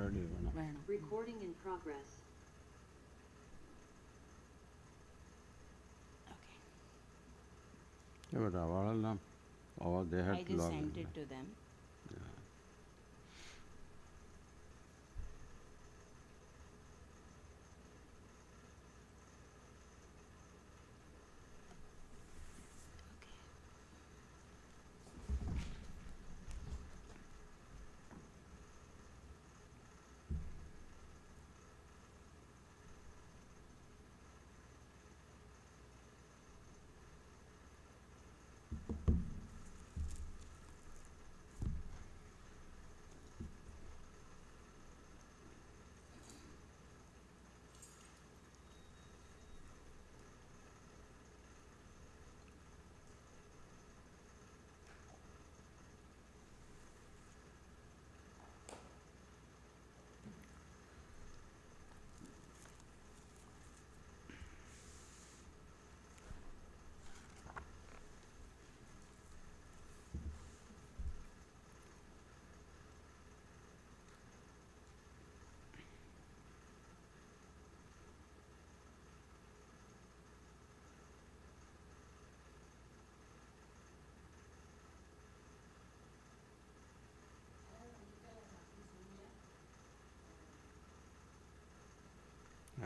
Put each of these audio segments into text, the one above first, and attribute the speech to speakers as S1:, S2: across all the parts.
S1: ready വേണം.
S2: Recording in progress.
S1: Yeah, but അവളെല്ലാം they had
S3: I
S1: to
S3: just
S1: log
S3: sent
S1: in.
S3: it to them.
S1: Yeah.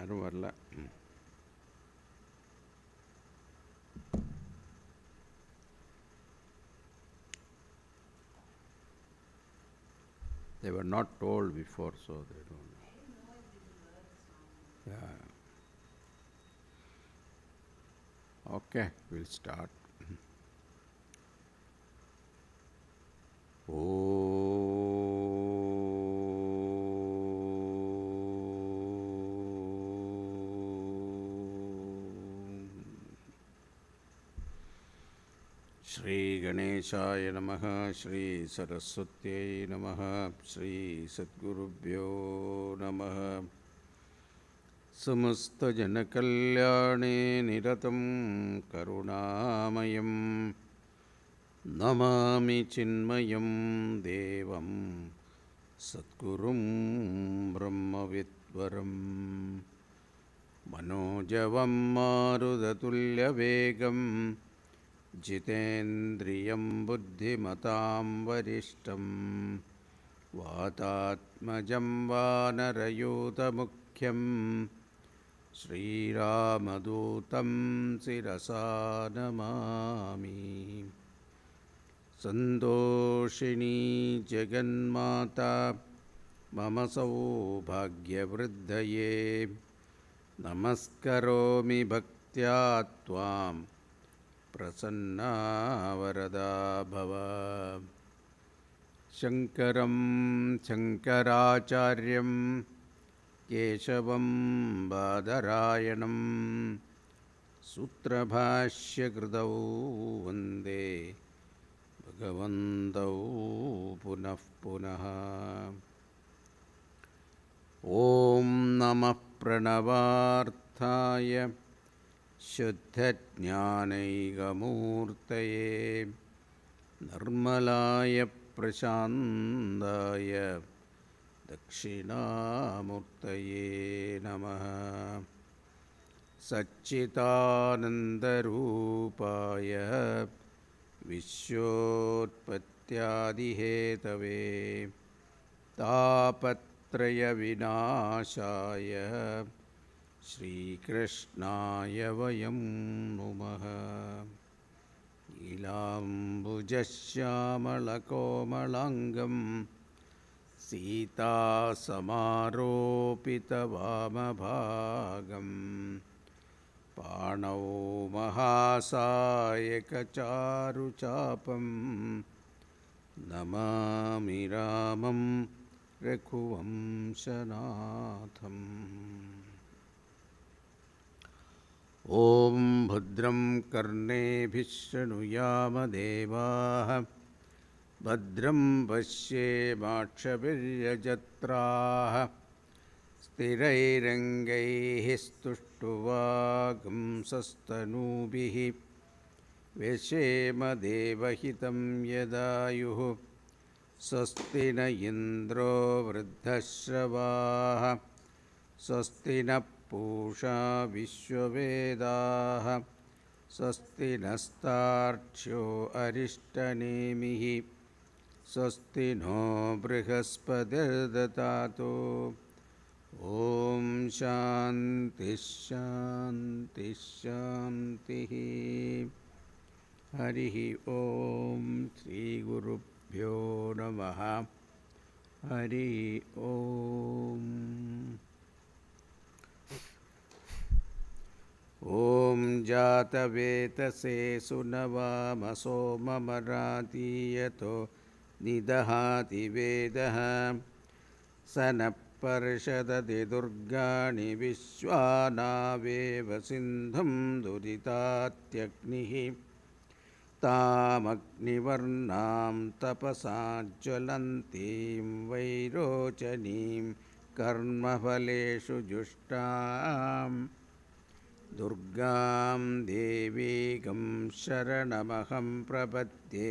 S1: ആരും വരില്ല. They were not told before, so they don't know. Yeah. Okay, we'll start. Shri Ganeshaya Namaha, Shri Saraswatyai Namaha, Shri Sadgurubhyo Namaha. Samasta Janakalyane Niratam Karunamayam Namami Chinmayam Devam Satgurum Brahmavidvaram Manojavam Marudhatulya Vegam Jitendriyam Buddhimatam Varishtam Vatatmajam Vanarayutamukhyam Sri Ramadutam Sirasa Namami. Sandoshini Jaganmata Mama Saubhagyavriddhaye Namaskaromi Bhaktya Tvam Prasanna Varada Bhava. Shankaram Shankaracharyam Keshavam Badarayanam Sutrabhashya Kridau Vande Bhagavantau Punah Punaha. Om Namah Pranavarthaya Shuddha-jnanaigamurtaye Nirmalaya Prashandaya Dakshinamurtaye Namaha. Satchitanandarupaya Vishwotpattyadihetave Tapatraya Vinashaya Shri Krishnaya Vayam Numaha. Ilambujasyamalako-malangam Sita Samaropita Vamabhagam Panau Mahasayaka Charuchapam Namami Ramam Raghuvamsanatham. Om Bhadram Karnebhih Shrunuyama Devaah Bhadram Pashyemakshabhiryajatraah Stirairangaiः Stuštuvagam Sastanubhih Veshema Devahitam Yadayuh स्वस्ति न इन्द्रो वृद्धश्रवाः स्वस्ति नः पूषा विश्ववेदाः स्वस्ति नस्तार्क्ष्यो अरिष्टनेमिः स्वस्ति no बृहस्पतिर्दधातु ॐ शान्तिः शान्तिः शान्तिः हरिः ॐ श्रीगुरुभ्यो नमः हरिः ॐ ॐ जातवेतसे सुनवामसो ममरातीयतो निदहाति वेदः स नः पर्षदति दुर्गाणि विश्वानावेव सिन्धुं दुरितात्यग्निः तामग्निवर्णां तपसा ज्वलन्तीं वैरोचनीं कर्मफलेषु जुष्टाम् दुर्गां देवीगं शरणमहं प्रपद्ये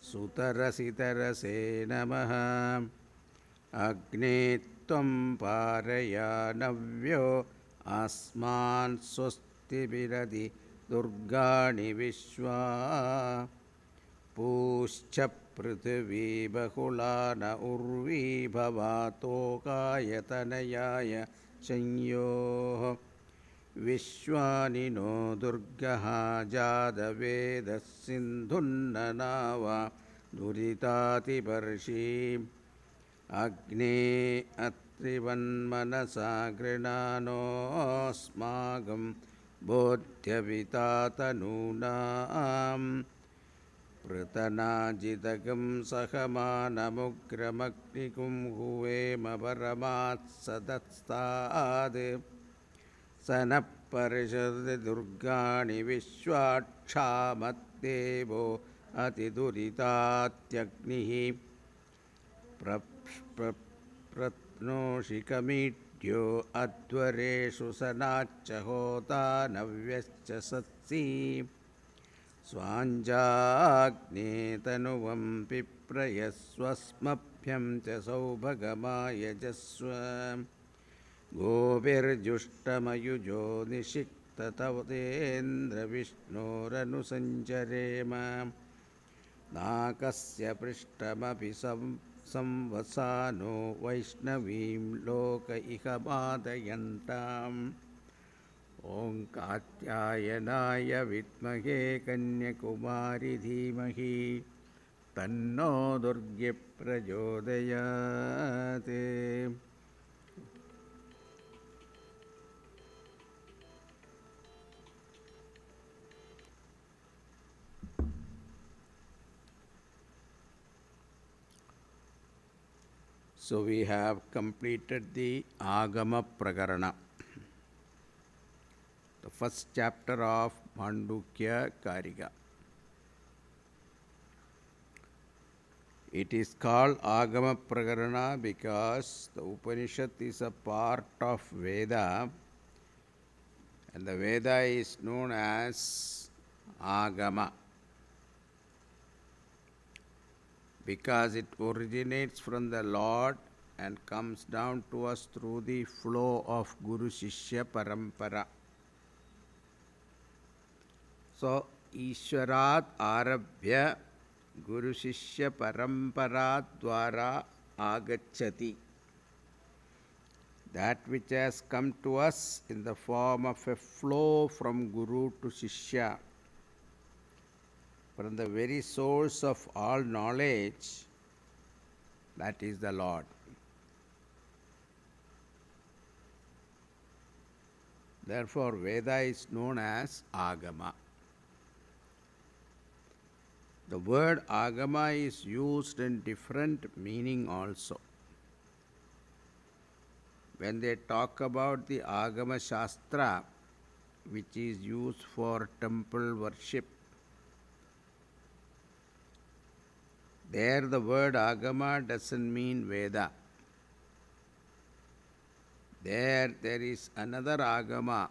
S1: सुतरसितरसे नमः अग्ने त्वं पारयानव्यो अस्मान् स्वस्तिभिरधि दुर्गाणि विश्वा पूश्च पृथिवी बहुला न उर्वी भवातोकायतनयाय संयोः विश्वानि नो दुर्गः जातवेदः सिन्धुन्ननावा दुरितातिपर्षीम् अग्ने अत्रिवन्मनसा गृणानोऽस्माकं बोध्यवितातनूनां पृतनाजिदगं सहमानमुग्रमग्निकुं हुवेम परमात्सदस्ताद् स नः पर्षदति दुर्गाणि विश्वाक्षामद्देवो अतिदुरितात्यग्निः प्रत्नोषिकमीड्यो अध्वरेषु सनाच्च होता नव्यश्च सत्सि स्वाञ्जाग्ने तनुवं पिप्रयस्वस्मभ्यं च सौभगमायजस्व गोभिर्जुष्टमयुजो निषिक्ततवतेन्द्रविष्णोरनुसञ्चरेम नाकस्य पृष्ठमपि संवसानो वैष्णवीं लोक इह बाधयन्ताम् ॐ कात्यायनाय विद्महे कन्याकुमारी धीमहि तन्नो दुर्गे प्रचोदयात् So we have completed the Agama Pragarana, the first chapter of Mandukya Karika. It is called Agama Pragarana because the Upanishad is a part of Veda, and the Veda is known as Agama because it originates from the Lord and comes down to us through the flow of Guru Shishya Parampara. So, Ishwarat Arabhya Guru Shishya Parampara Dwara Agachati. That which has come to us in the form of a flow from Guru to Shishya, from the very source of all knowledge, that is the Lord. Therefore, Veda is known as Agama. The word Agama is used in different meaning also. When they talk about the Agama Shastra, which is used for temple worship, there the word Agama doesn't mean Veda. There is another Agama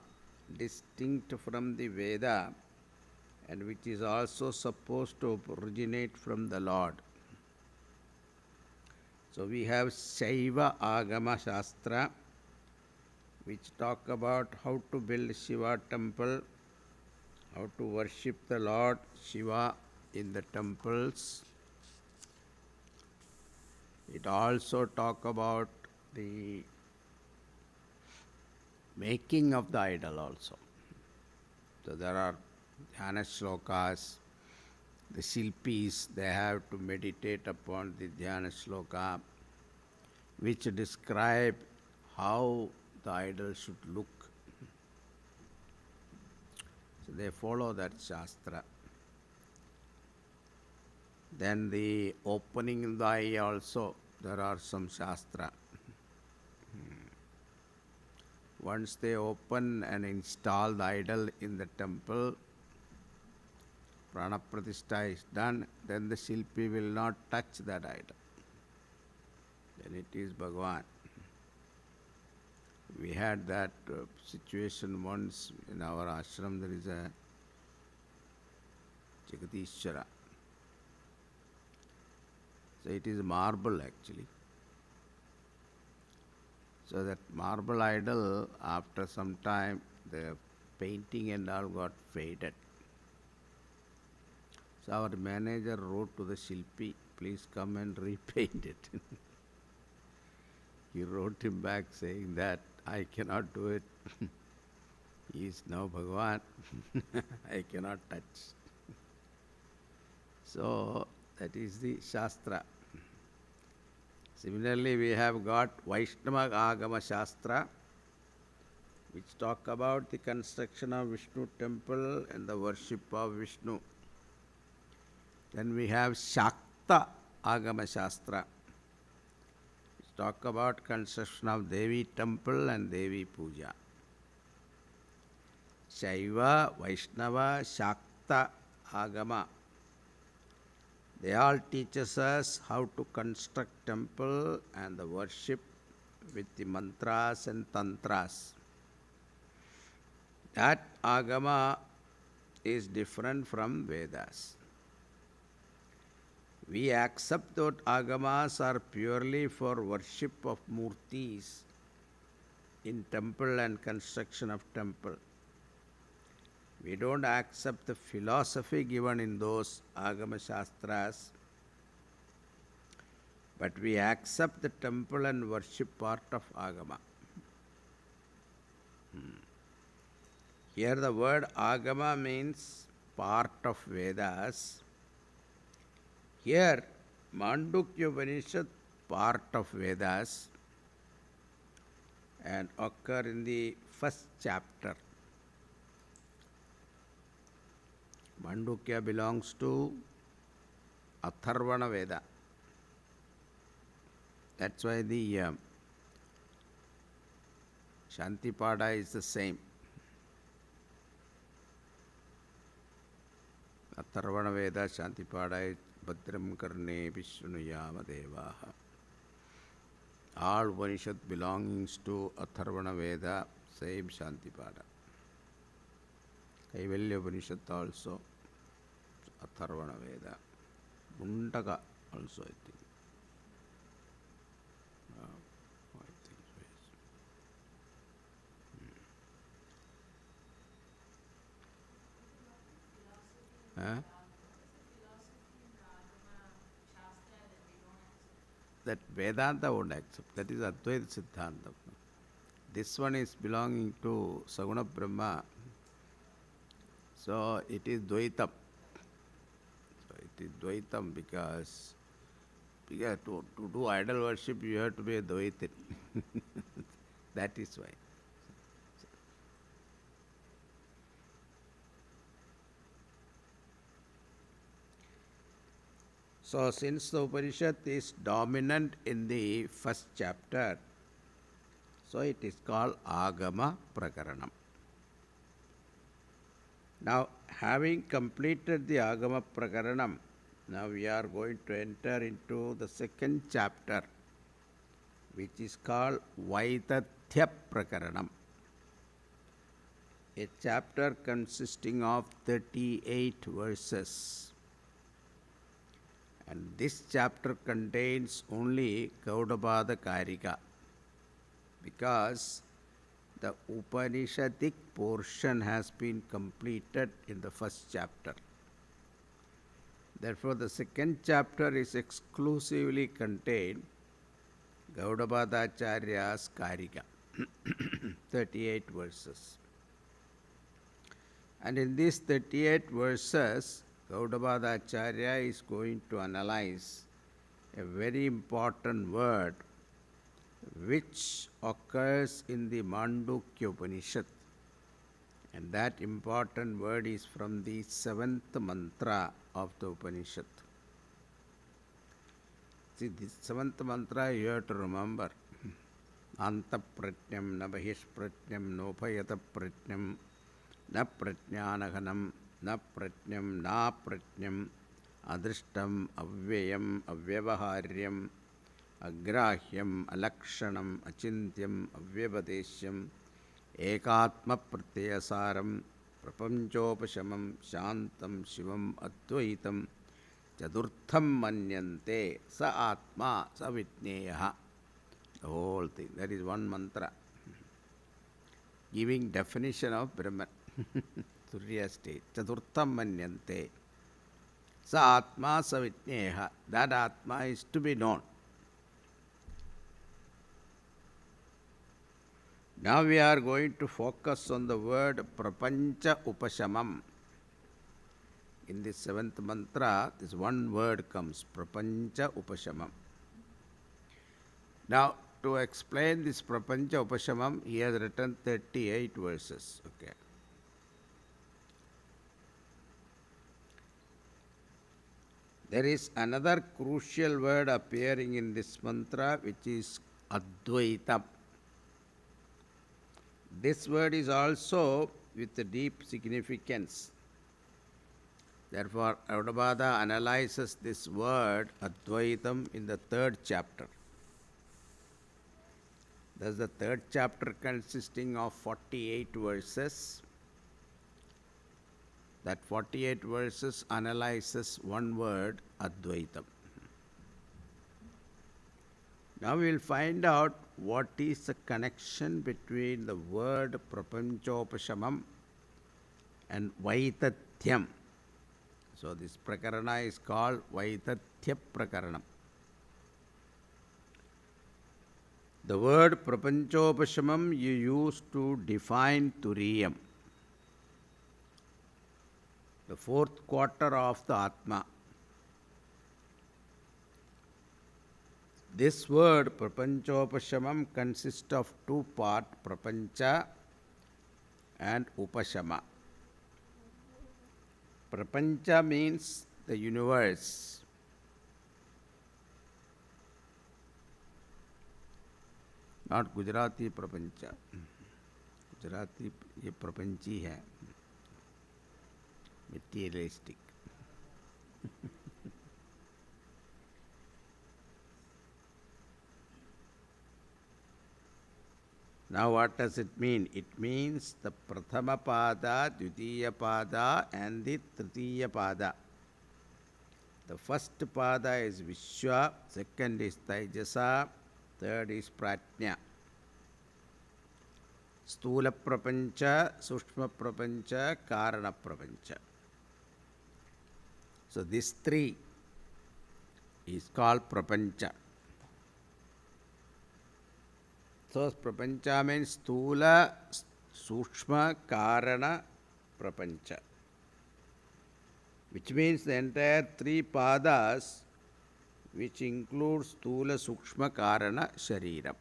S1: distinct from the Veda and which is also supposed to originate from the Lord. So we have Shaiva Agama Shastra, which talk about how to build Shiva temple, how to worship the Lord Shiva in the temples. It also talk about the making of the idol also. So there are dhyana shlokas, the shilpis, they have to meditate upon the dhyana shloka, which describe how the idol should look. So they follow that shastra. Then the opening the eye also, there are some shastra. Once they open and install the idol in the temple, Pranapratishtha is done, then the Shilpi will not touch that idol. Then it is Bhagavan. We had that situation once in our ashram. There is a Jagadishwara. So it is marble actually. So that marble idol, after some time, the painting and all got faded. So our manager wrote to the Shilpi, please come and repaint it. He wrote him back saying that I cannot do it. He is now Bhagavan. I cannot touch. So that is the Shastra. Similarly, we have got Vaishnava Agama Shastra, which talk about the construction of Vishnu temple and the worship of Vishnu. Then we have Shakta Agama Shastra, which talk about construction of Devi temple and Devi puja. Shaiva, Vaishnava, Shakta Agama, they all teaches us how to construct temple and the worship with the mantras and tantras. That Agama is different from Vedas. We accept that Agamas are purely for worship of murtis in temple and construction of temple. We don't accept the philosophy given in those Agama Shastras, but we accept the temple and worship part of Agama. Here the word Agama means part of Vedas. Here Mandukya Upanishad, part of Vedas, and occur in the first chapter. Mandukya belongs to Atharvana Veda. That's why the Shantipada is the same. Atharvana Veda Shantipada is Bhadram Karne Vishnuyama Devaha. All Upanishad belongs to Atharvana Veda, same Shantipada. Kaivalya Upanishad also Atharvana Veda. Mundaka also, I think. That Vedanta won't accept. That is Advaita Siddhanta. This one is belonging to Saguna Brahma. So it is Dvaitam. So it is Dvaitam because to do idol worship you have to be a Dvaitin. That is why. So since the Upanishad is dominant in the first chapter, so it is called Agama Prakaranam. Now, having completed the Agama Prakaranam, now we are going to enter into the second chapter, which is called Vaitatyam Prakaranam. A chapter consisting of 38 verses. And this chapter contains only Gaudapada Karika, because the Upanishadic portion has been completed in the first chapter. Therefore, the second chapter is exclusively contained Gaudapadacharya's Karika, 38 verses. And in these 38 verses, Gaudapadacharya is going to analyze a very important word which occurs in the Mandukya Upanishad. And that important word is from the 7th mantra of the Upanishad. See, this 7th mantra you have to remember. Anta pratnyam na bahishpratnyam nopayata pratnyam na pratnyanahanam na pratnyam na pratnyam adrishtam avyayam avyavaharyam agrahyam alakshanam achintyam avyavadeshyam ekatma pratyasaram Prapancha Upashamam shantam shivam advaitam chadurtham manyante sa atma sa vitneyaha. The whole thing. That is one mantra. Giving definition of Brahman. Turiya state. Chadurtham manyante sa atma sa vitneyaha. That atma is to be known. Now we are going to focus on the word Prapancha Upashamam. In this 7th mantra, this one word comes, Prapancha Upashamam. Now, to explain this Prapancha Upashamam, he has written 38 verses. Okay. There is another crucial word appearing in this mantra, which is Advaitam. This word is also with a deep significance. Therefore, Gaudapada analyzes this word Advaitam in the 3rd chapter. Thus, the 3rd chapter consisting of 48 verses. That 48 verses analyzes one word Advaitam. Now we will find out what is the connection between the word Prapancha Upashamam and Vaitatyam. So this Prakarana is called Vaitatyam Prakaranam. The word Prapancha Upashamam you use to define Turiyam, the 4th quarter of the Atma. This word Prapancha Upashamam consists of 2 parts, Prapancha and Upashama. Prapancha means the universe. Not Gujarati Prapancha. Gujarati ये प्रपंची है, materialistic. Now what does it mean? It means the Prathama Pada, Dvitiya Pada and the Tritiya Pada. The first Pada is Vishwa, second is Taijasa, third is Pratnya. Stula Prapancha, Sushma Prapancha, Karana Prapancha. So this 3 is called Prapancha. So Prapancha means Stula, Sukshma, Karana, Prapancha, which means the entire 3 padas, which includes Stula, Sukshma, Karana, Shariram.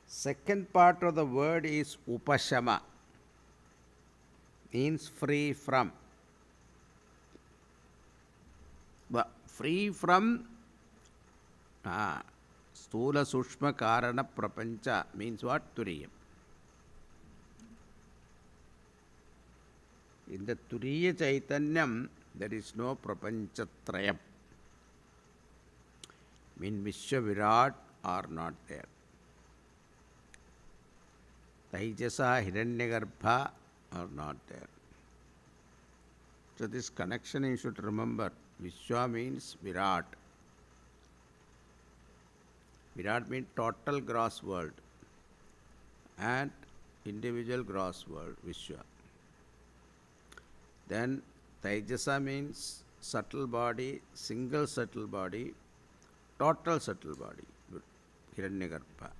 S1: Second part of the word is Upashama, means free from. But free from Stula Sushma Karana Prapancha means what? Turiyam. In the Turiya Chaitanyam, there is no Prapancha Trayam. Mean Vishwa Virat are not there. Taijasa Hiranyagarbha are not there. So this connection you should remember. Vishwa means Virat. Virat means total gross world and individual gross world, Vishwa. Then Tejasa means subtle body, single subtle body, total subtle body, Hiranyagarbha.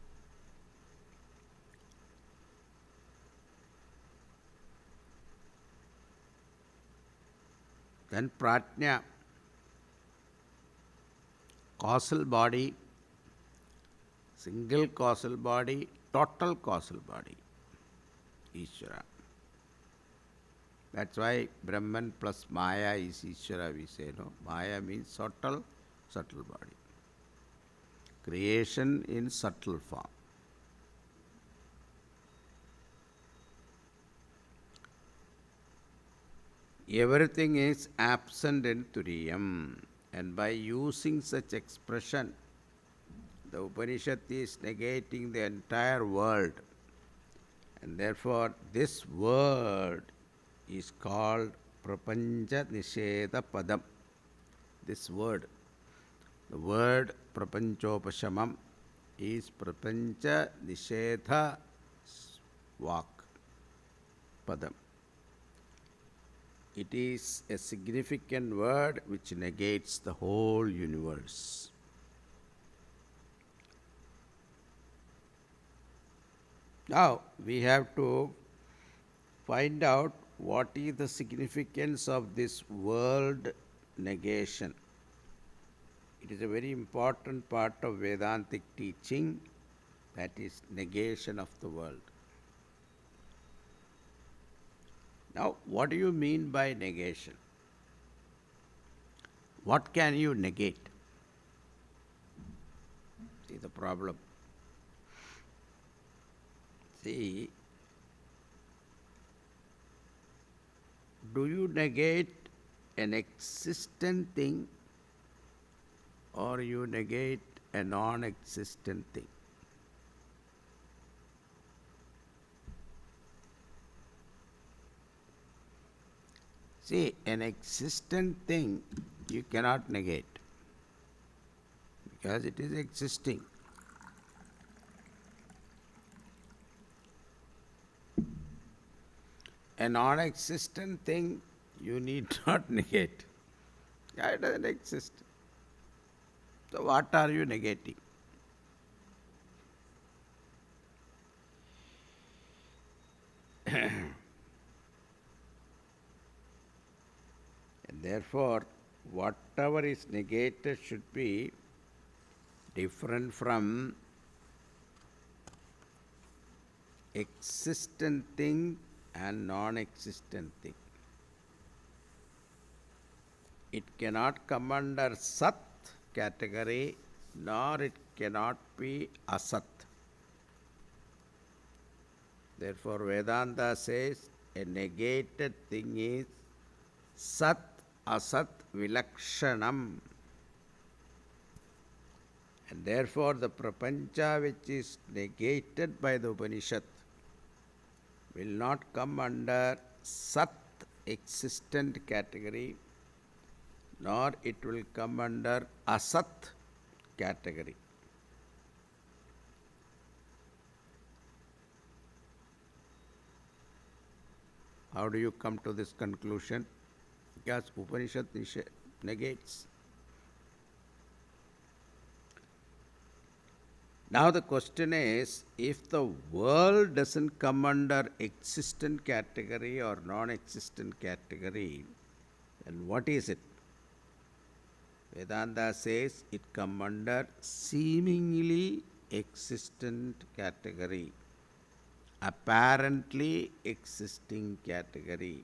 S1: Then Pratnya, causal body, single causal body, total causal body, Ishvara. That's why Brahman plus Maya is Ishvara, we say, no? Maya means subtle body. Creation in subtle form. Everything is absent in Turiyam. And by using such expression, the Upanishad is negating the entire world. And therefore, this word is called Prapancha Nisheda Padam. This word, the word Prapancha Upashamam, is Prapancha Nishedha Vak Padam. It is a significant word which negates the whole universe. Now, we have to find out what is the significance of this world negation. It is a very important part of Vedantic teaching, that is negation of the world. Now, what do you mean by negation? What can you negate? See the problem. See, do you negate an existent thing or you negate a non-existent thing? See, an existent thing you cannot negate because it is existing. A non-existent thing you need not negate. Yeah, it doesn't exist. So what are you negating? And therefore, whatever is negated should be different from existent thing and non-existent thing. It cannot come under Sat category, nor it cannot be Asat. Therefore, Vedanta says a negated thing is Sat Asat Vilakshanam. And therefore, the Prapancha which is negated by the Upanishad will not come under Sat existent category, nor it will come under Asat category. How do you come to this conclusion? Because Upanishad negates. Now the question is, if the world doesn't come under existent category or non-existent category, then what is it? Vedanta says it comes under seemingly existent category, apparently existing category,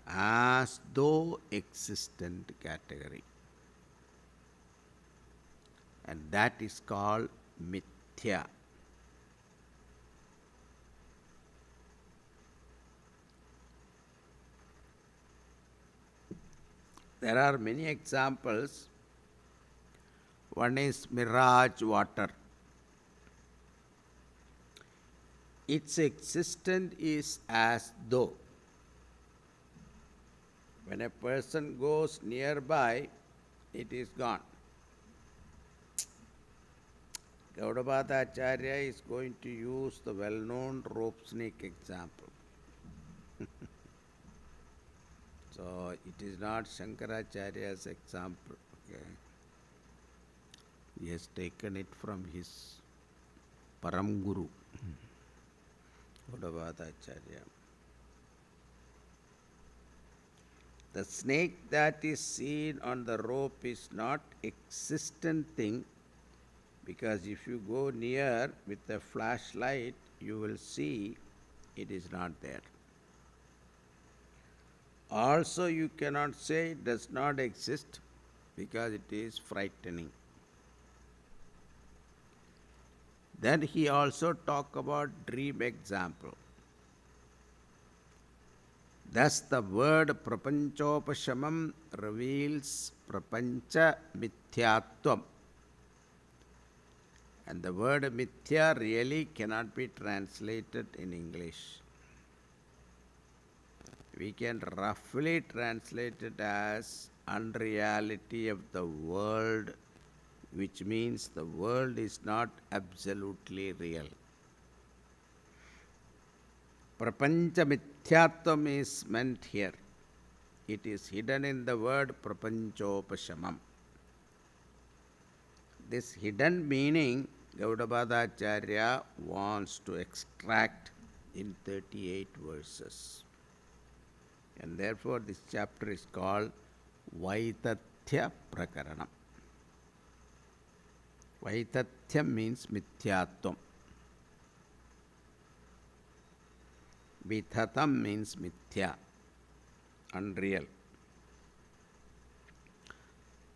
S1: as though existent category. And that is called mithya. There are many examples. One is mirage water. Its existence is as though. When a person goes nearby, it is gone. Gaudapada Acharya is going to use the well-known rope snake example. So it is not Shankaracharya's example. Okay. He has taken it from his Param Guru, Gaudapada Acharya. The snake that is seen on the rope is not existent thing, because if you go near with a flashlight, you will see it is not there. Also, you cannot say it does not exist, because it is frightening. Then he also talked about dream example. Thus the word Prapancha Upashamam reveals Prapancha Mithyatvam. And the word Mithya really cannot be translated in English. We can roughly translate it as unreality of the world, which means the world is not absolutely real. Prapancha Mithyatvam is meant here. It is hidden in the word Prapancha Upashamam. This hidden meaning Gaudapada Acharya wants to extract in 38 verses. And therefore this chapter is called Vaitatyam Prakaranam. Vaitatyam means Mithyatvam. Vithatam means Mithya, unreal.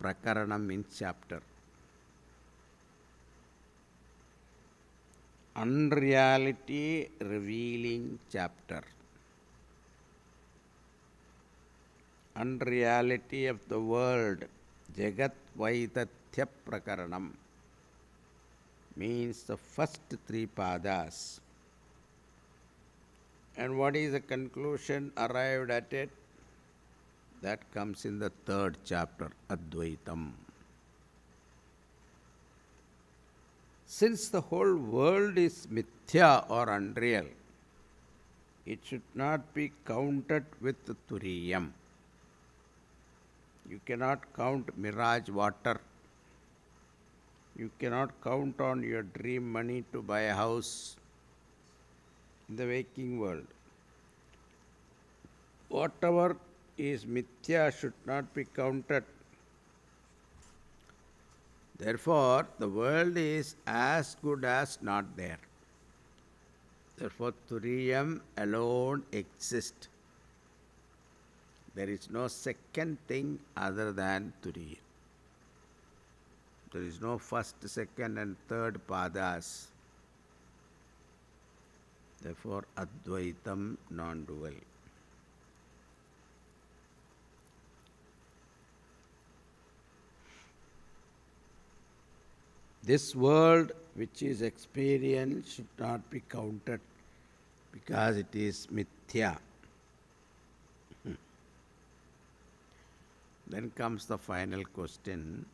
S1: Prakaranam means chapter. Unreality revealing chapter. Unreality of the world, Jagat Vaitathya Prakaranam, means the first three padas. And what is the conclusion arrived at it? That comes in the third chapter, Advaitam. Since the whole world is mithya or unreal, it should not be counted with Turiyam. You cannot count mirage water. You cannot count on your dream money to buy a house in the waking world. Whatever is mithya should not be counted. Therefore, the world is as good as not there. Therefore, Turiyam alone exists. There is no second thing other than Turiyam. There is no first, second and third padas. Therefore, Advaitam, non-dual. This world which is experienced should not be counted because it is mithya. Then comes the final question.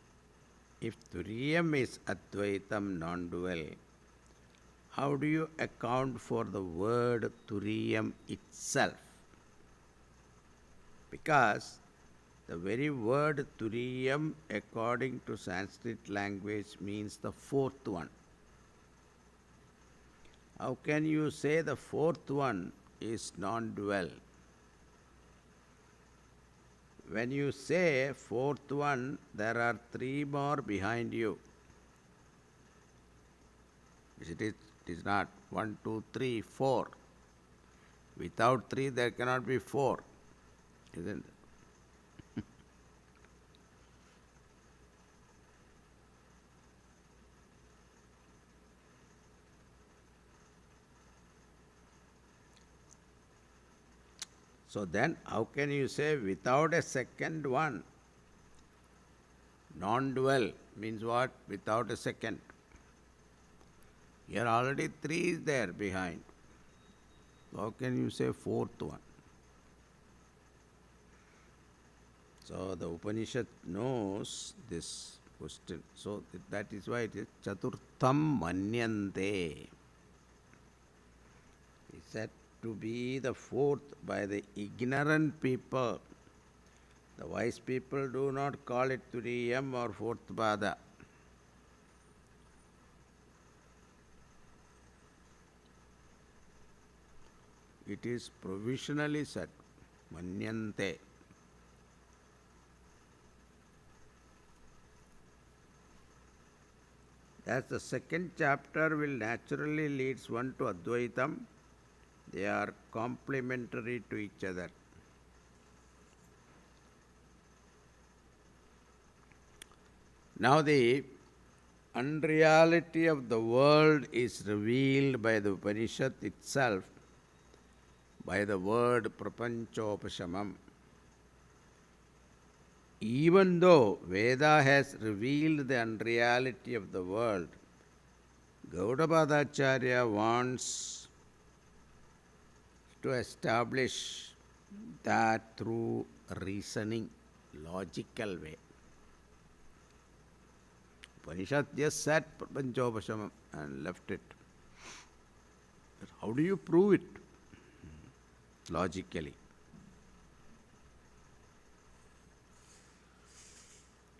S1: If Turiyam is Advaitam, non-dual, how do you account for the word Turiyam itself? Because the very word Turiyam, according to Sanskrit language, means the fourth one. How can you say the fourth one is non-dual? When you say fourth one, there are three more behind you. It is not 1, 2, 3, 4. Without 3, there cannot be 4, isn't it? So then, how can you say without a second one? Non-dual means what? Without a second. Here already 3 is there behind. How can you say fourth one? So the Upanishad knows this question. So that is why it is Chaturtham Manyante. Is said to be the fourth by the ignorant people. The wise people do not call it Turiyam or fourth Pada. It is provisionally said, Manyante. As the second chapter will naturally leads one to Advaitam, they are complementary to each other. Now the unreality of the world is revealed by the Upanishad itself by the word Prapancha Upashamam. Even though Veda has revealed the unreality of the world, Gaudapadacharya wants to establish that through reasoning, logical way. Upanishad just said Prapancha Upashamam and left it. But how do you prove it? Logically.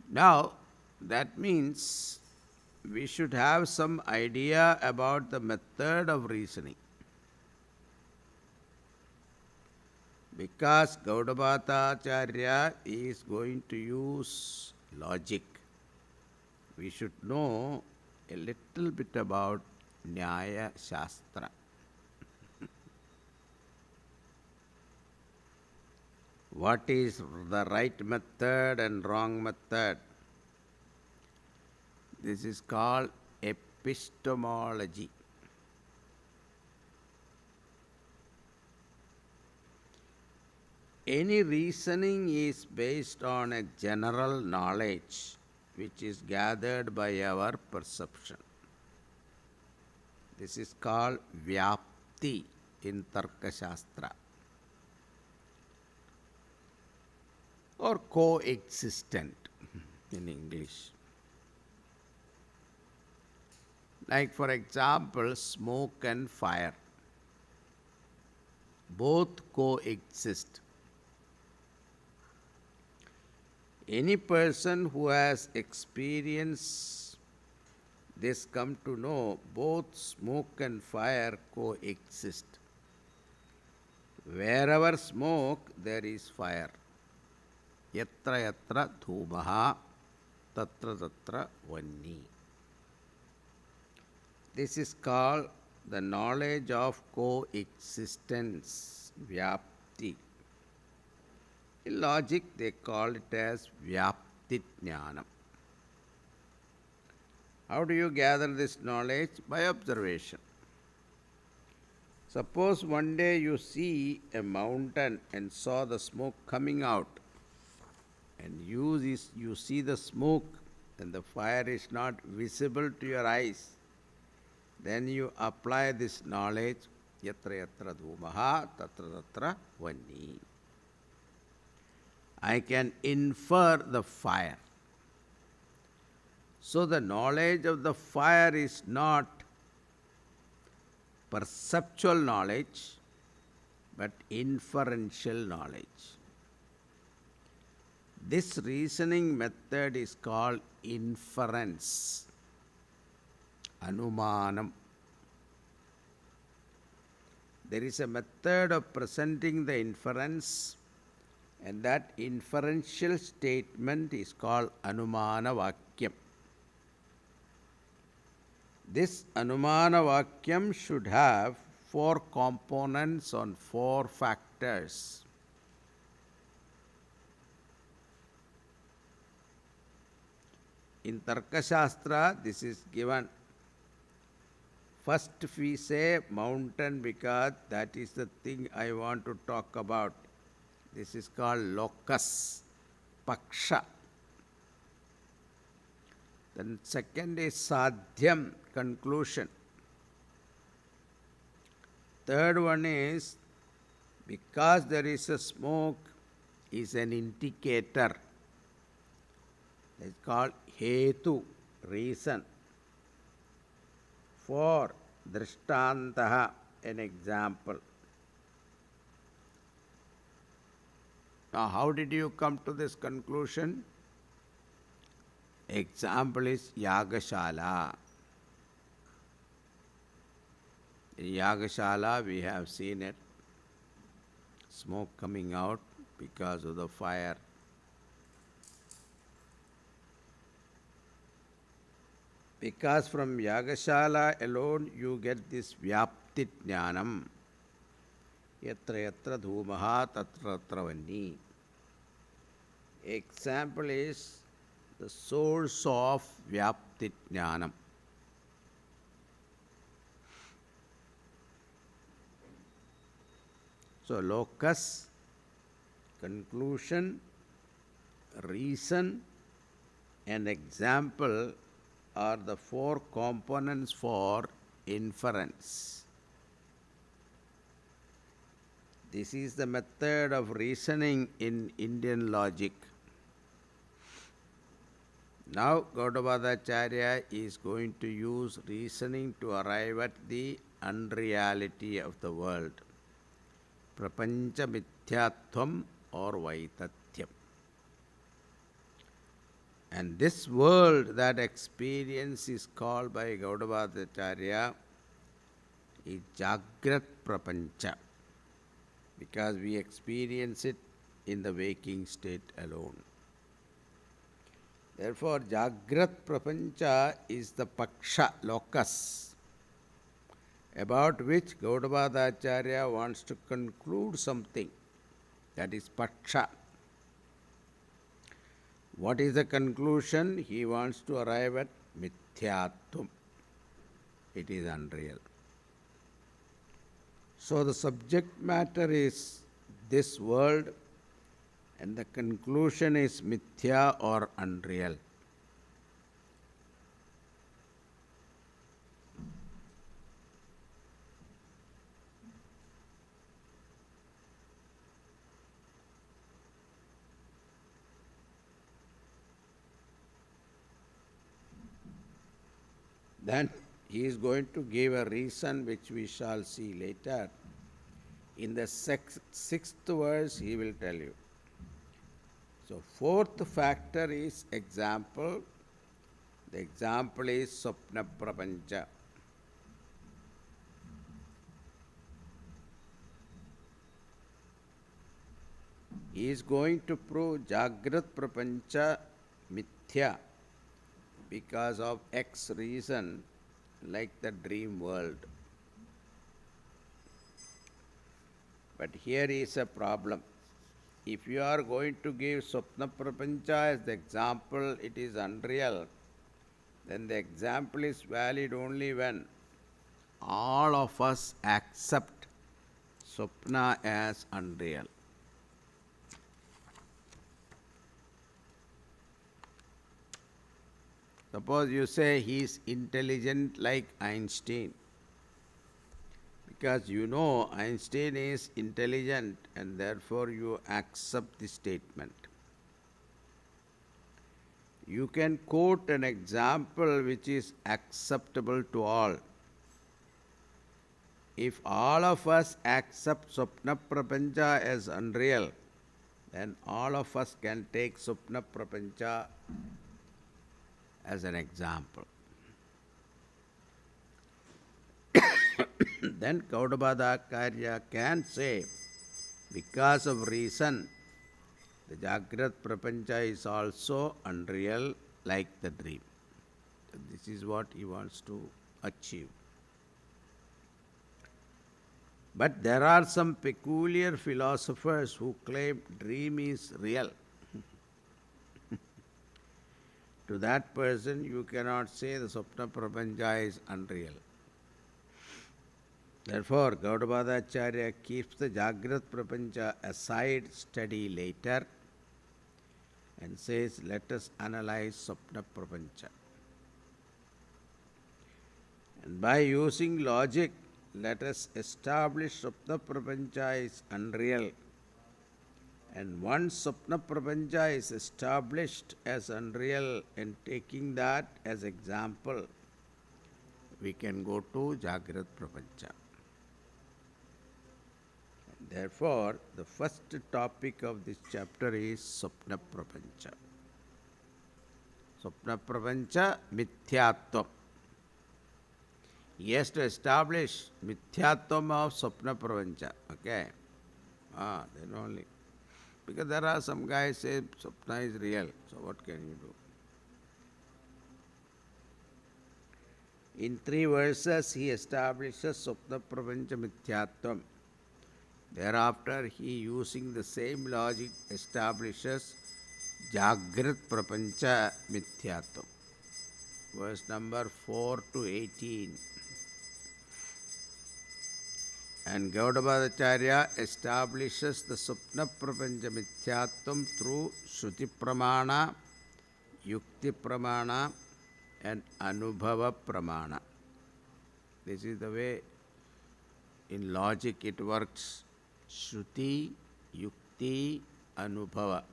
S1: Now, that means we should have some idea about the method of reasoning. Because Gaudapadacharya is going to use logic, we should know a little bit about Nyaya Shastra. What is the right method and wrong method? This is called epistemology. Any reasoning is based on a general knowledge which is gathered by our perception. This is called Vyapti in Tarka Shastra, or coexistent in English. Like, for example, smoke and fire. Both coexist. Any person who has experienced this come to know both smoke and fire coexist. Wherever smoke, there is fire. Yatra yatra dhumaha, tatra tatra vanni. This is called the knowledge of coexistence, Vyapti. In logic, they call it as Vyapti Jnanam. How do you gather this knowledge? By observation. Suppose one day you see a mountain and saw the smoke coming out, and you see the smoke and the fire is not visible to your eyes, then you apply this knowledge, yatra yatra dhumaha, tatra tatra vanni. I can infer the fire. So the knowledge of the fire is not perceptual knowledge, but inferential knowledge. This reasoning method is called inference, anumanam. There is a method of presenting the inference, and that inferential statement is called Anumana Vakyam. This Anumana Vakyam should have 4 components on 4 factors. In Tarka Shastra, this is given. First we say mountain because that is the thing I want to talk about. This is called locus, paksha. Then second is sadhyam, conclusion. Third one is because there is a smoke, is an indicator. It's called hetu, reason. For drishtantaha, an example. Now, how did you come to this conclusion? Example is Yagashala. In Yagashala, we have seen it. Smoke coming out because of the fire. Because from Yagashala alone you get this Vyapti Jnanam. Yatra yatra dhumaha tatra tatra vanni. Example is the source of Vyapti Jnanam. So, locus, conclusion, reason, and example are the four components for inference. This is the method of reasoning in Indian logic. Now, Gaudapadacharya is going to use reasoning to arrive at the unreality of the world. Prapancha Mithyatvam or Vaitatyam. And this world, that experience is called by Gaudapadacharya is Jagrat Prapancha, because we experience it in the waking state alone. Therefore, Jagrat Prapancha is the Paksha, locus, about which Gaudapadacharya wants to conclude something. That is Paksha. What is the conclusion? He wants to arrive at Mithyatvam. It is unreal. So the subject matter is this world, and the conclusion is Mithya or unreal. Then he is going to give a reason which we shall see later. In the sixth verse, he will tell you. So, fourth factor is example. The example is Swapna Prapancha. He is going to prove Jagrat Prapancha Mithya because of X reason, like the dream world. But here is a problem. If you are going to give Swapna Prapancha as the example, it is unreal, then the example is valid only when all of us accept Swapna as unreal. Suppose you say he is intelligent like Einstein, because you know Einstein is intelligent and therefore you accept the statement. You can quote an example which is acceptable to all. If all of us accept Swapna Prapancha as unreal, then all of us can take Swapna Prapancha as an example. Then Gaudapadacharya can say, because of reason, the Jagrat Prapancha is also unreal like the dream. This is what he wants to achieve. But there are some peculiar philosophers who claim dream is real. To that person, you cannot say the Swapna Prapancha is unreal. Therefore, Gaudapadacharya keeps the Jagrat Prapancha aside, study later, and says, let us analyze Swapna Prapancha. And by using logic, let us establish Swapna Prapancha is unreal And once Swapna Prapancha is established as unreal, and taking that as example, we can go to Jagrat Prapancha. Therefore, the first topic of this chapter is Swapna Prapancha. Swapna Prapancha Mithyatvam. He has to establish Mithyatvam of Swapna Prapancha. Okay? Then only. Because there are some guys say Swapna is real. So what can you do? In 3 verses, he establishes Swapna Prapancha Mithyatvam. Thereafter, he, using the same logic, establishes Jagrat Prapancha Mithyatvam. Verse number 4 to 18. And Gaudapadacharya establishes the Swapna Prapancha Mithyatvam through Shruti Pramana, Yukti Pramana, and Anubhava Pramana. This is the way in logic it works. Shruti, Yukti, Anubhava.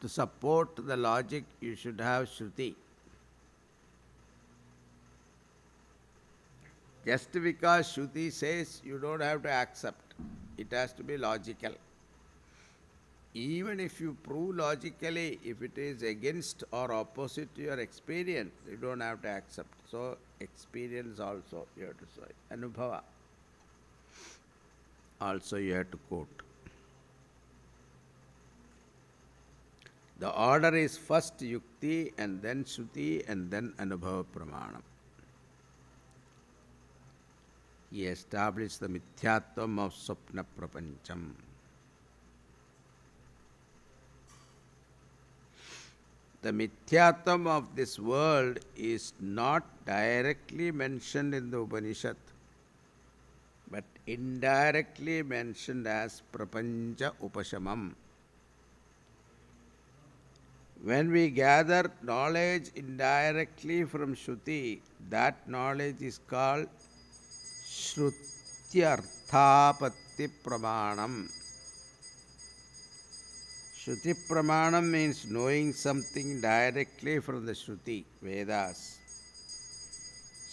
S1: To support the logic, you should have Shruti. Just because Shruti says, you don't have to accept. It has to be logical. Even if you prove logically, if it is against or opposite to your experience, you don't have to accept. So, experience also you have to say. Anubhava also you have to quote. The order is first Yukti and then Shruti and then Anubhava Pramanam. He established the Mithyatvam of Swapna Prapancham. The Mithyatvam of this world is not directly mentioned in the Upanishad, but indirectly mentioned as Prapancha Upashamam. When we gather knowledge indirectly from Shruti, that knowledge is called Shrutyarthapatti Pramanam. Shruti Pramanam means knowing something directly from the Shruti, Vedas.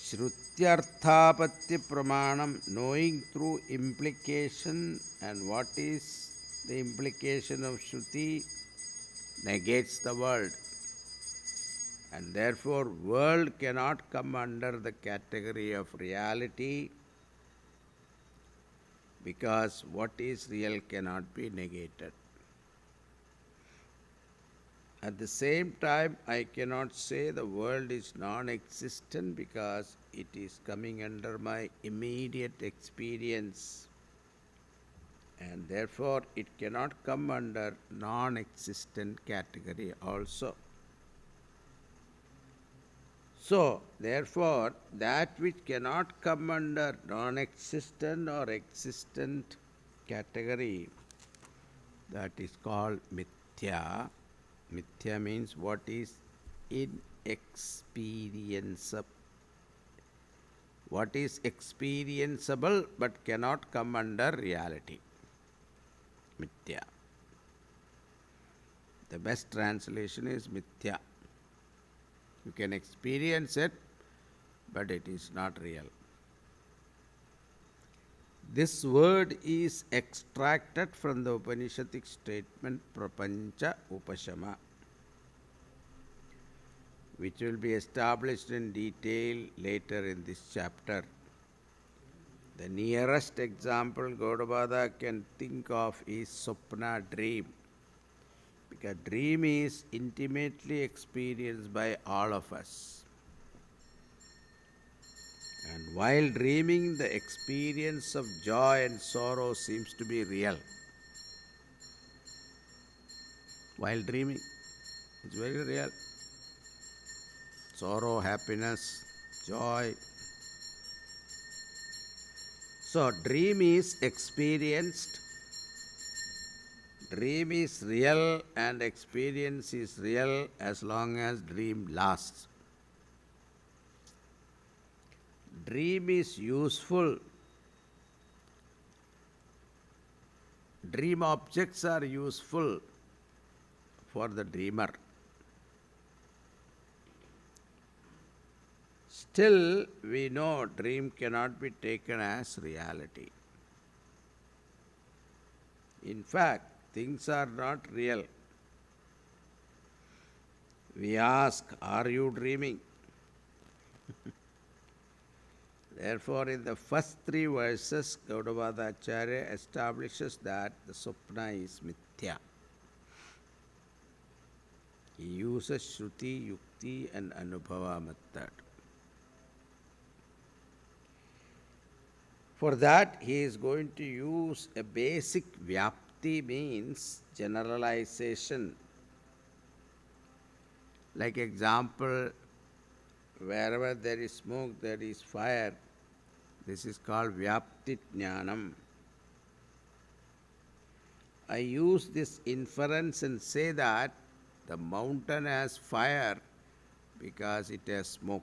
S1: Shrutyarthapatti Pramanam, knowing through implication, and what is the implication of Shruti? Negates the world. And therefore, world cannot come under the category of reality, because what is real cannot be negated. At the same time, I cannot say the world is non-existent because it is coming under my immediate experience, and therefore it cannot come under non-existent category also. So, therefore, that which cannot come under non-existent or existent category, that is called mithya. Mithya means what is inexperienceable. What is experienceable but cannot come under reality. Mithya. The best translation is mithya. You can experience it, but it is not real. This word is extracted from the Upanishadic statement Prapancha Upashamam, which will be established in detail later in this chapter. The nearest example Gaudapada can think of is Swapna, dream. Because dream is intimately experienced by all of us. And while dreaming, the experience of joy and sorrow seems to be real. While dreaming, it's very real. Sorrow, happiness, joy. So, dream is experienced. Dream is real and experience is real as long as dream lasts. Dream is useful dream objects are useful for the dreamer. Still, we know dream cannot be taken as reality. In fact, things are not real. We ask, are you dreaming? Therefore, in the first three verses, Gaudapada Acharya establishes that the Swapna is Mithya. He uses Shruti, Yukti and Anubhava method. For that, he is going to use a basic Vyapti, means generalization. Like example, wherever there is smoke, there is fire. This is called Vyapti Jnanam. I use this inference and say that the mountain has fire because it has smoke.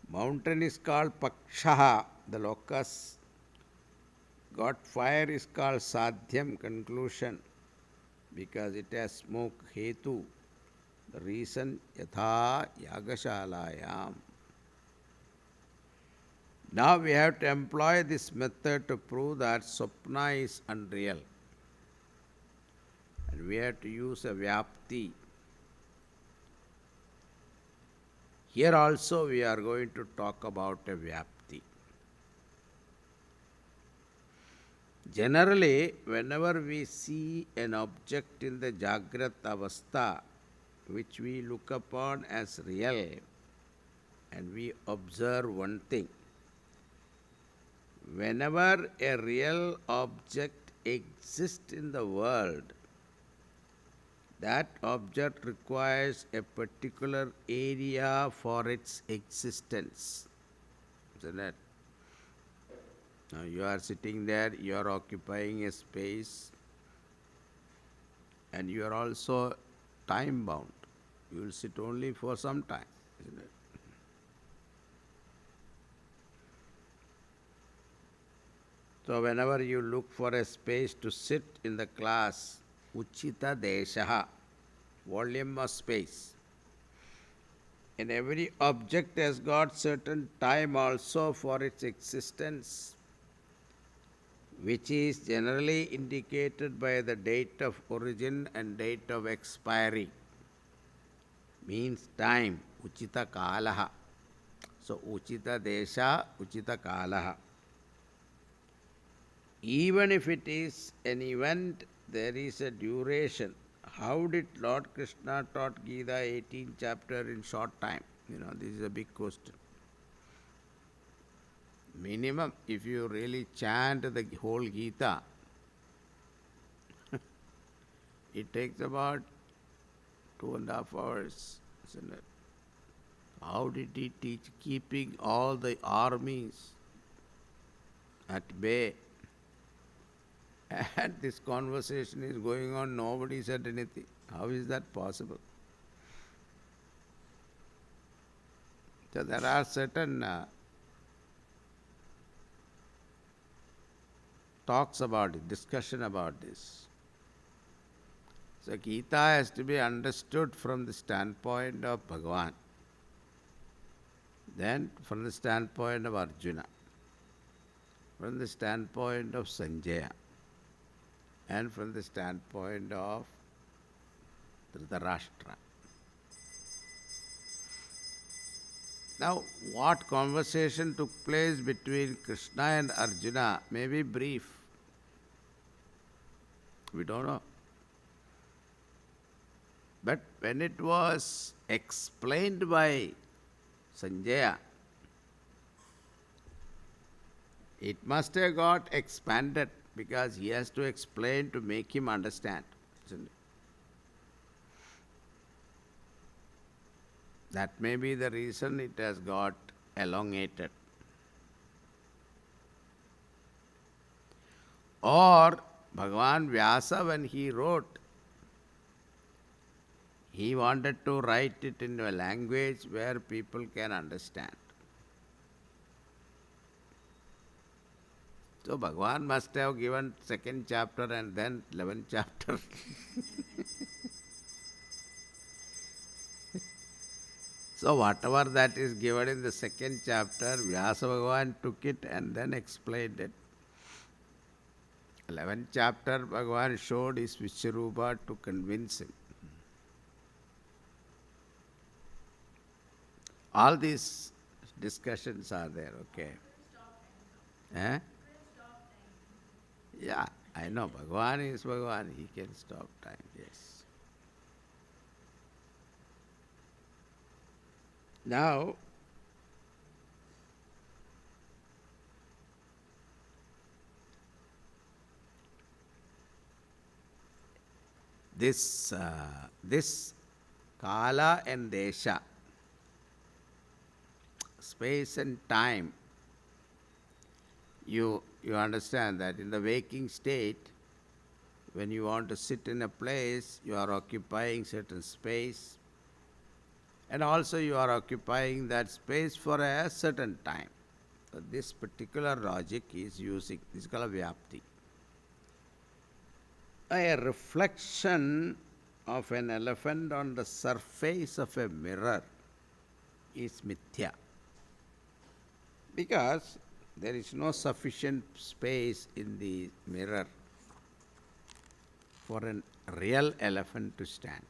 S1: Mountain is called Pakshaha, the locus. Got fire is called Sadhyam, conclusion, because it has smoke, Hetu. The reason, Yatha Yagashalayam. Now we have to employ this method to prove that Swapna is unreal. And we have to use a Vyapti. Here also we are going to talk about a Vyapti. Generally, whenever we see an object in the Jagrat Avastha, which we look upon as real, and we observe one thing, whenever a real object exists in the world, that object requires a particular area for its existence. Isn't it? Now you are sitting there, you are occupying a space, and you are also time bound. You will sit only for some time, isn't it? So whenever you look for a space to sit in the class, Uchita Deshaha, volume of space. And every object has got certain time also for its existence, which is generally indicated by the date of origin and date of expiry. Means time, Uchita Kalaha. So Uchita Desha, Uchita Kalaha. Even if it is an event, there is a duration. How did Lord Krishna taught Gita 18th chapter in short time? This is a big question. Minimum, if you really chant the whole Gita, it takes about 2.5 hours, isn't it? How did he teach? Keeping all the armies at bay. And this conversation is going on, nobody said anything. How is that possible? So there are certain talks about it, discussion about this. So Gita has to be understood from the standpoint of Bhagavan, then from the standpoint of Arjuna, from the standpoint of Sanjaya, and from the standpoint of Dhritarashtra. Now, what conversation took place between Krishna and Arjuna may be brief. We don't know. But when it was explained by Sanjaya, it must have got expanded, because he has to explain to make him understand. Isn't it? That may be the reason it has got elongated. Or Bhagavan Vyasa, when he wrote, he wanted to write it in a language where people can understand. So Bhagavan must have given second chapter and then 11th chapter. So whatever that is given in the second chapter, Vyasa Bhagavan took it and then explained it. 11th chapter, Bhagavan showed his Vishwarupa to convince him. All these discussions are there, okay? Eh? Yeah, I know. Bhagavan is Bhagavan. He can stop time, yes. Now, this Kala and Desha, space and time, you understand that in the waking state, when you want to sit in a place, you are occupying certain space, and also you are occupying that space for a certain time. So this particular logic is using, this is called Vyapti. A reflection of an elephant on the surface of a mirror is mithya, because there is no sufficient space in the mirror for a real elephant to stand.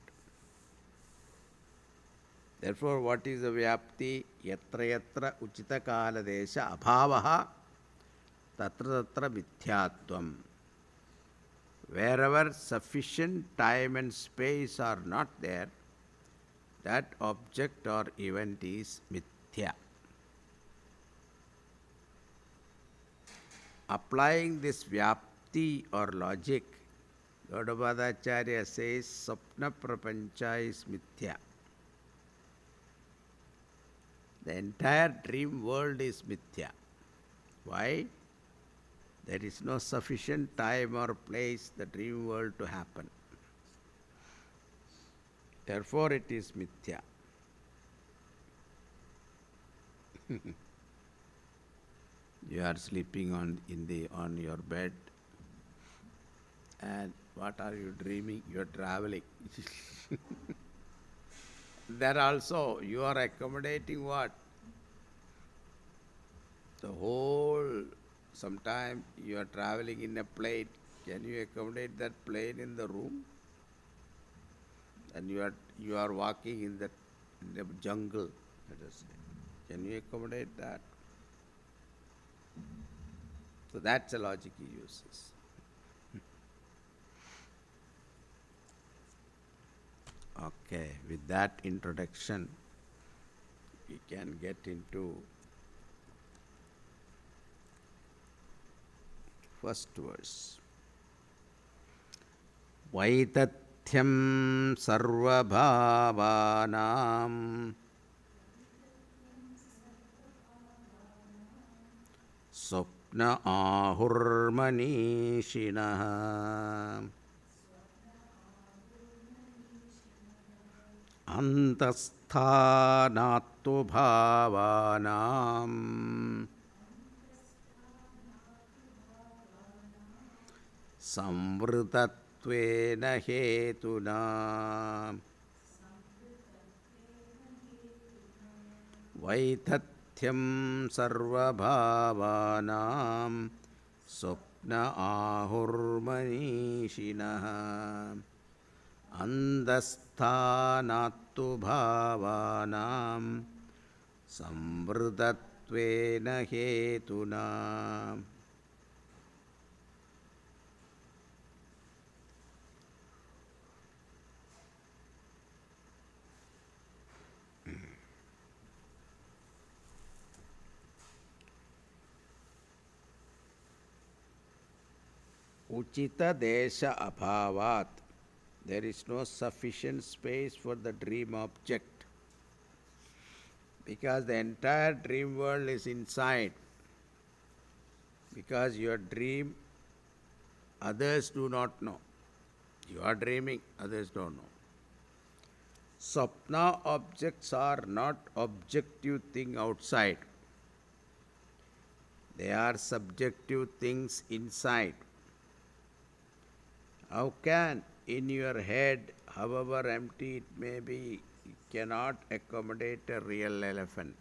S1: Therefore, what is the Vyapti? Yatra yatra uchita kala desha abhavaha tatra tatra mithyatvam. Wherever sufficient time and space are not there, that object or event is mithya. Applying this Vyapti or logic, Gaudapadacharya says Sapna Prapancha is mithya. The entire dream world is mithya. Why? There is no sufficient time or place the dream world to happen. Therefore it is mithya. You are sleeping on your bed, and what are you dreaming? You are traveling. There also you are accommodating what? The whole, sometime you are traveling in a plane. Can you accommodate that plane in the room? And you are walking in the jungle, let us say. Can you accommodate that? So that's the logic he uses. Okay, with that introduction, we can get into first verse. Vaitatyam sarva bhavanam swapna ahurmanishinaha antasthanattu bhavanam samvrtatvena hetuna. Vaitatyam sarva bhavanam swapna ahurmanishinaha andasthanattu bhavanam samvrtatvena hetuna. Uchita desha abhavat. There is no sufficient space for the dream object, because the entire dream world is inside. Because your dream, others do not know. You are dreaming, others don't know. Sapna objects are not objective thing outside. They are subjective things inside. How can, in your head, however empty it may be, it cannot accommodate a real elephant?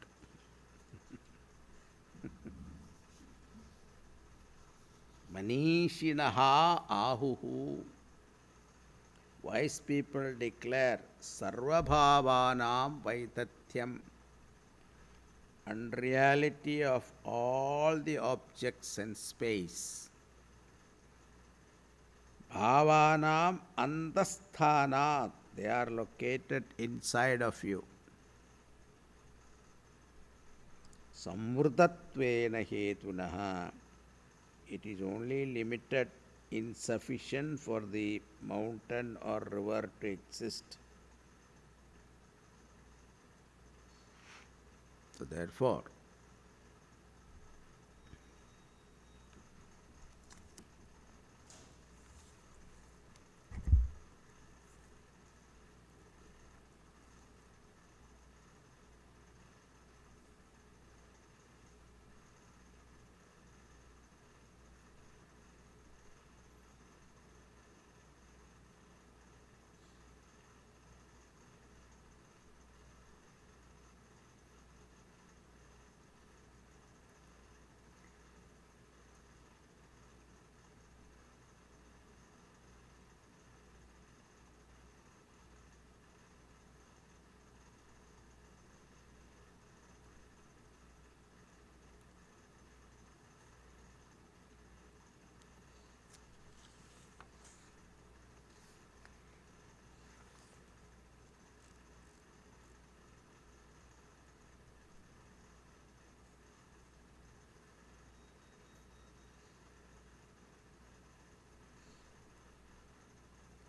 S1: Manishinaha ahuhu. Wise people declare sarvabhavanam vaitatyam, unreality of all the objects and space. Bhavanam andasthanat, they are located inside of you. Samvrtatvena hetunaha, it is only limited, insufficient for the mountain or river to exist. So therefore,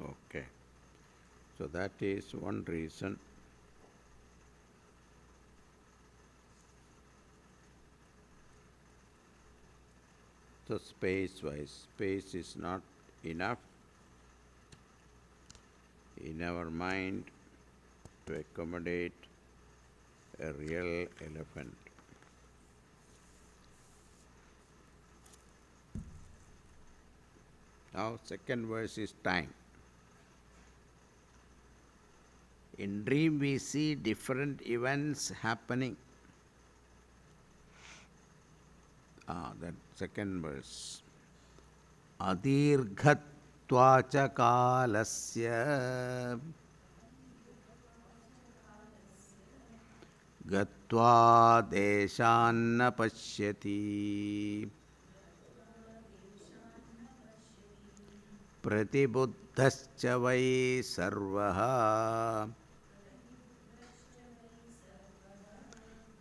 S1: okay. So that is one reason. So space-wise, space is not enough in our mind to accommodate a real elephant. Now, second verse is time. In dream we see different events happening. That second verse. Adirghatvacha kalasya gatva deshanna pashyati pratibuddhascha vai sarvaha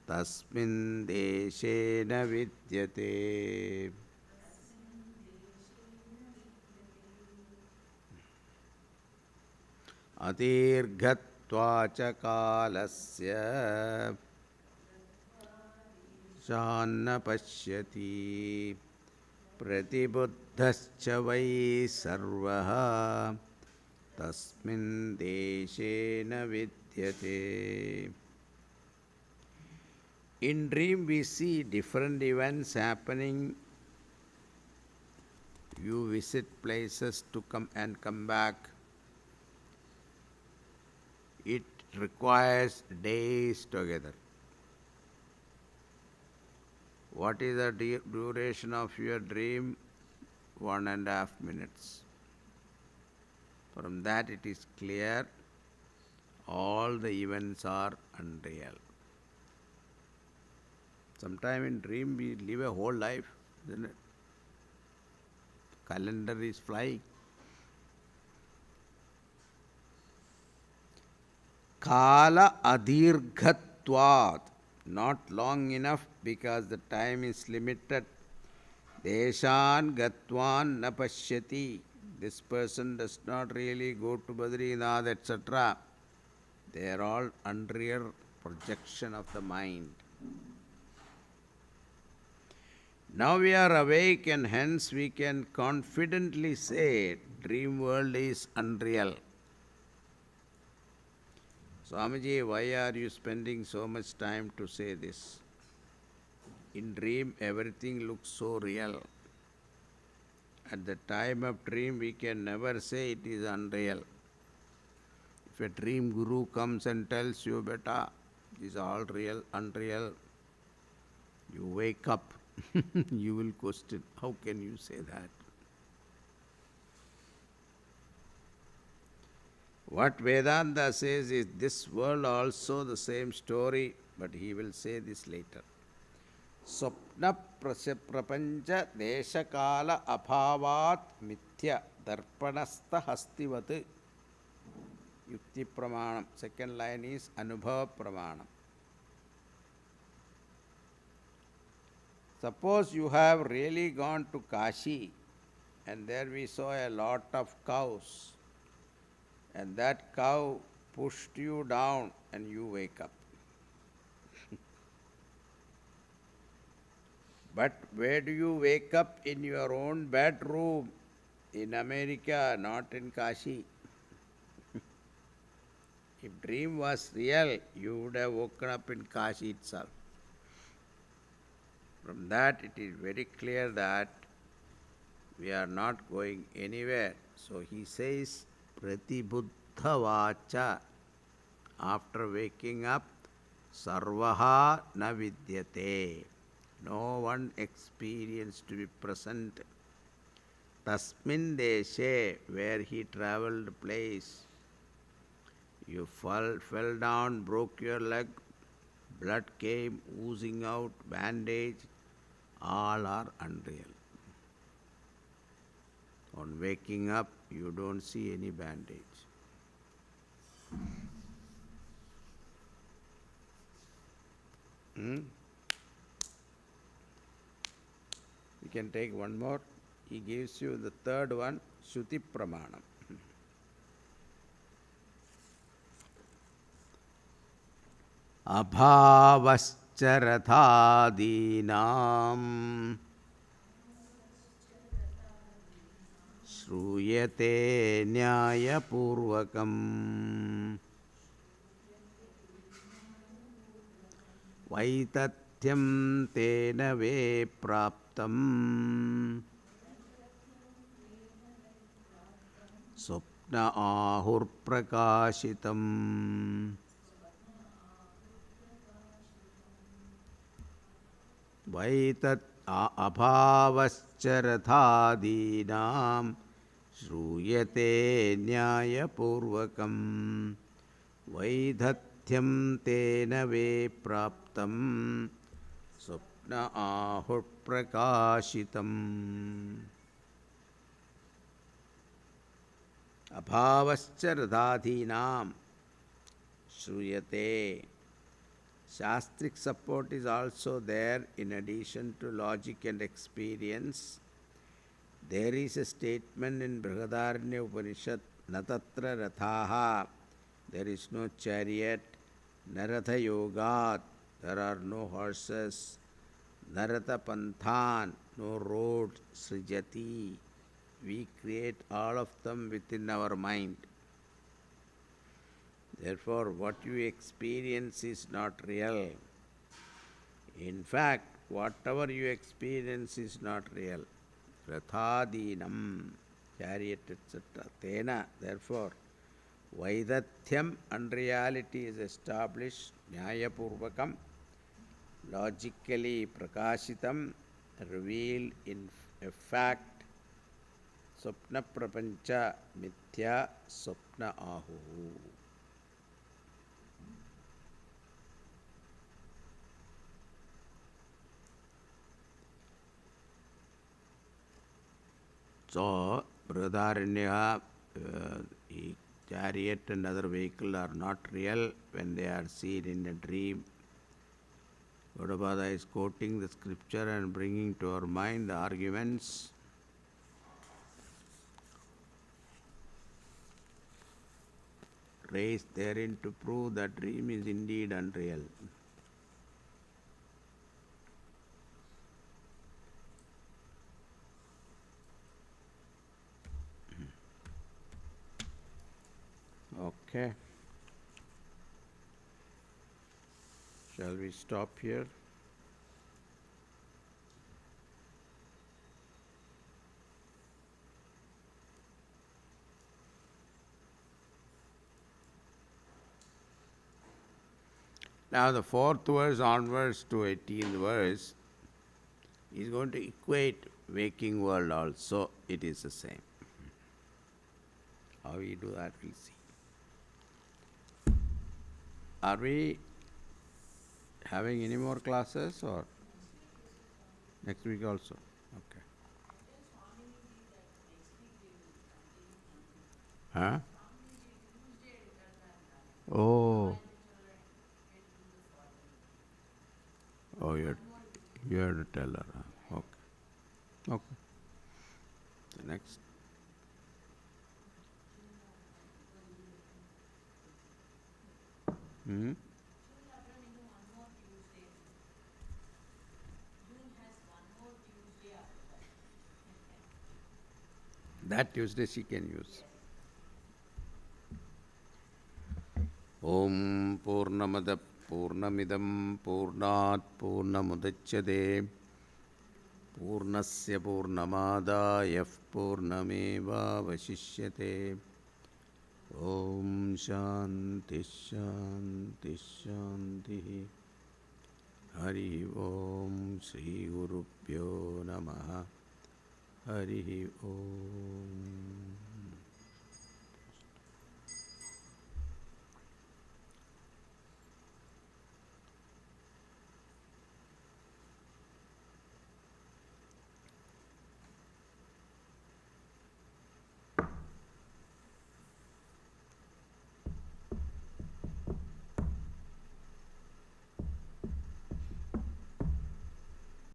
S1: tasmin deshena vidyate. Adirghatvacha kalasya shanna pashyati pratibuddhascha vai sarvaha tasmin deshena vidyate. In dream we see different events happening. You visit places to come and come back. It requires days together. What is the duration of your dream? 1.5 minutes. From that it is clear all the events are unreal. Sometime in dream we live a whole life, isn't it? Calendar is flying. Kala adirghatvat, not long enough because the time is limited. Deshan gatvan na pashyati, this person does not really go to Badrinath, etc. They are all unreal projection of the mind. Now we are awake and hence we can confidently say dream world is unreal. Swamiji, why are you spending so much time to say this? In dream, everything looks so real. At the time of dream, we can never say it is unreal. If a dream guru comes and tells you, beta, it is all real, unreal, you wake up, you will question, how can you say that? What Vedanta says is this world also the same story, but he will say this later. Swapna prapancha deshakala abhavat mithya darpanastha hastivat yukti pramanam. Second line is anubhava pramanam. Suppose you have really gone to Kashi and there we saw a lot of cows and that cow pushed you down and you wake up. But where do you wake up? In your own bedroom in America, not in Kashi. If dream was real, you would have woken up in Kashi itself. From that it is very clear that we are not going anywhere. So he says, Pratibuddha vacha, after waking up, sarvaha na vidyate. No one experienced to be present. Tasmin deshe, where he travelled place. You fell down, broke your leg, blood came oozing out, bandage, all are unreal. On waking up, you don't see any bandage. You can take one more. He gives you the third one, Shruti Pramanam. Abhavascharathadinam Shruyate Nyaya Purvakam Vaitatyam Tena Ve Praptam Swapna Ahur Prakashitam Vaitat Abhavascharathadinam Shruyate Nyaya Purvakam Vaidhatyam Tena Ve Praptam Swapna Ahur Prakashitam Abhavascharathadinam Shruyate. Shastric support is also there in addition to logic and experience. There is a statement in Brihadaranya Upanishad, Natatra Rathaha, there is no chariot, Naratha Yogat, there are no horses, Narata Panthan, no road, Srijati. We create all of them within our mind. Therefore, what you experience is not real. In fact, whatever you experience is not real. Rathadinam, chariot, etc. Tena, therefore, Vaidhatyam, unreality is established, Nyaya Purvakam, logically Prakashitam, revealed in a fact, Swapna Prapancha Mithya Swapna Ahu. So, Brihadaranya, chariot and other vehicle are not real when they are seen in a dream. Gaudapada is quoting the scripture and bringing to our mind the arguments. Raised therein to prove that dream is indeed unreal. Okay. Shall we stop here? Now the 4th verse onwards to 18th verse is going to equate waking world also. It is the same. How we do that, we'll see. Are we having any more classes or next week also? Okay. Huh? Oh. Oh, you have to tell her. Huh? Okay. Okay. The next. Hmm? That Tuesday she can use. Om Purnamada Purnamidam Purnat Purnamudachyate Purnasya Purnamadaya Purnameva Vasishyate. Om Shanti Shanti Shanti. Hari Om Sri Gurubhyo Namaha. Hari Om.